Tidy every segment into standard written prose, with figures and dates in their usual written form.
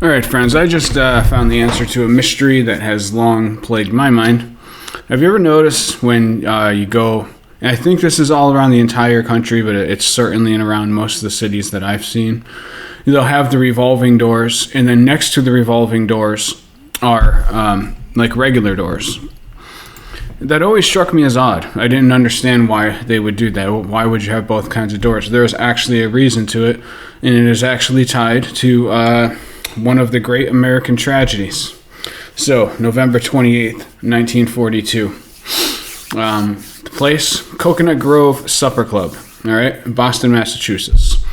All right, friends, I just found the answer to a mystery that has long plagued my mind. Have you ever noticed when you go, and I think this is all around the entire country, but it's certainly in around most of the cities that I've seen, they'll have the revolving doors, and then next to the revolving doors are like regular doors. That always struck me as odd. I didn't understand why they would do that. Why would you have both kinds of doors? There is actually a reason to it, and it is actually tied to one of the great American tragedies. So, November 28th, 1942. The place, Coconut Grove Supper Club, all right, Boston, Massachusetts.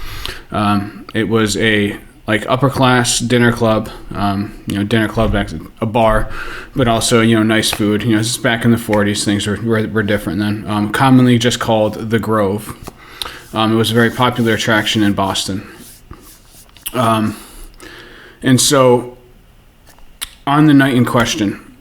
It was a upper class dinner club, dinner club, a bar, but also, nice food. This is back in the 40s. Things were different then. Commonly just called the Grove. It was a very popular attraction in Boston. And so, on the night in question,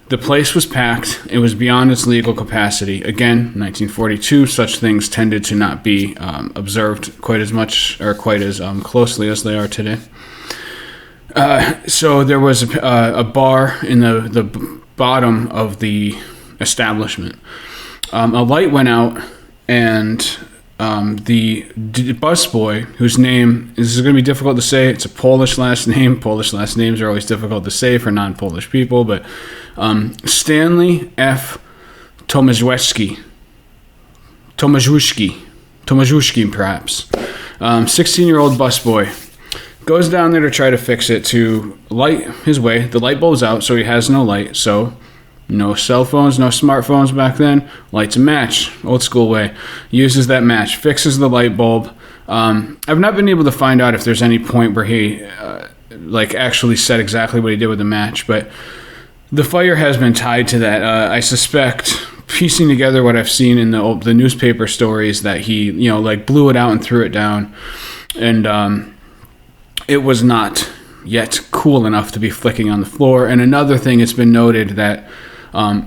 the place was packed. It was beyond its legal capacity. Again, 1942, such things tended to not be observed quite as much or quite as closely as they are today. So there was a bar in the bottom of the establishment. A light went out, and the busboy, whose name this is going to be difficult to say. It's a Polish last name. Polish last names are always difficult to say for non-Polish people, but Stanley F. Tomaszewski, perhaps. 16-year-old busboy goes down there to try to fix it, to light his way. The light bulb's out, so he has no light. So no cell phones, no smartphones back then. Lights a match, old school way. Uses that match, fixes the light bulb. I've not been able to find out if there's any point where he actually said exactly what he did with the match, but the fire has been tied to that. I suspect, piecing together what I've seen in the newspaper stories, that he blew it out and threw it down, and it was not yet cool enough to be flicking on the floor. And another thing, it's been noted that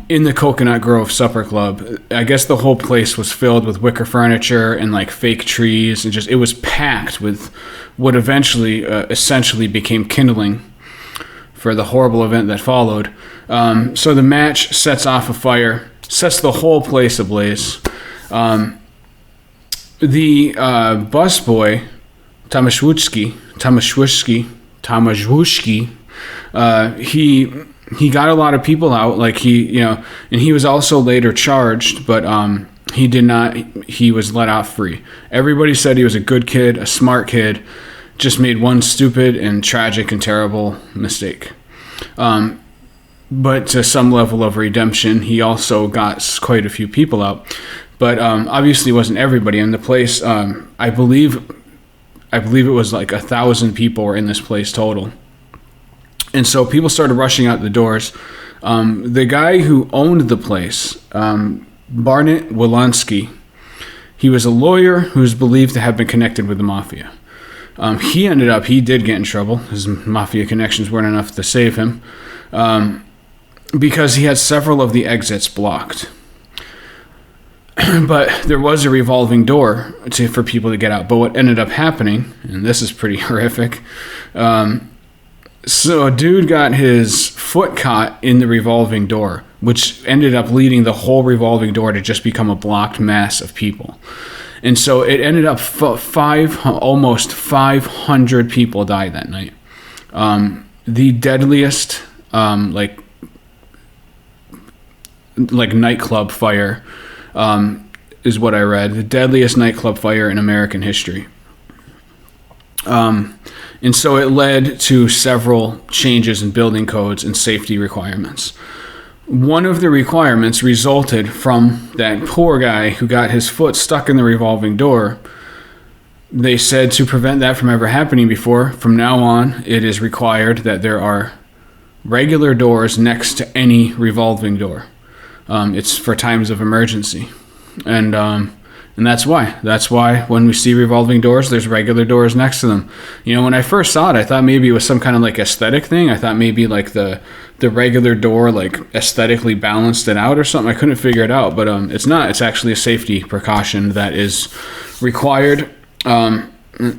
in the Coconut Grove Supper Club, I guess the whole place was filled with wicker furniture and fake trees, and it was packed with what eventually essentially became kindling for the horrible event that followed. So the match sets off a fire, sets the whole place ablaze. The busboy, Tomaszewski, he got a lot of people out, and he was also later charged, but he was let off free. Everybody said he was a good kid, a smart kid, just made one stupid and tragic and terrible mistake. But to some level of redemption, he also got quite a few people out. But obviously it wasn't everybody in the place. I believe it was 1,000 people were in this place total. And so people started rushing out the doors. The guy who owned the place, Barnett Wilansky, he was a lawyer who was believed to have been connected with the mafia. He did get in trouble. His mafia connections weren't enough to save him, because he had several of the exits blocked. But there was a revolving door for people to get out. But what ended up happening, and this is pretty horrific, so a dude got his foot caught in the revolving door, which ended up leading the whole revolving door to just become a blocked mass of people. And so it ended up almost 500 people died that night. The deadliest nightclub fire is what I read. The deadliest nightclub fire in American history. And so it led to several changes in building codes and safety requirements. One of the requirements resulted from that poor guy who got his foot stuck in the revolving door. They said, to prevent that from ever happening before, from now on, it is required that there are regular doors next to any revolving door. It's for times of emergency. And that's why. That's why when we see revolving doors, there's regular doors next to them. When I first saw it, I thought maybe it was some kind of aesthetic thing. I thought maybe the regular door aesthetically balanced it out or something. I couldn't figure it out, but it's not. It's actually a safety precaution that is required.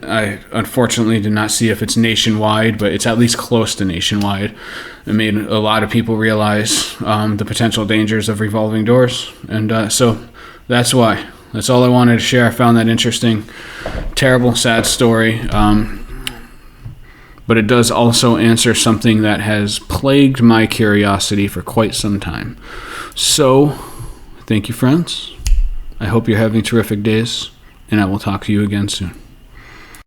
I unfortunately did not see if it's nationwide, but it's at least close to nationwide. It made a lot of people realize the potential dangers of revolving doors. And so that's why. That's all I wanted to share. I found that interesting. Terrible, sad story. But it does also answer something that has plagued my curiosity for quite some time. So, thank you, friends. I hope you're having terrific days, and I will talk to you again soon.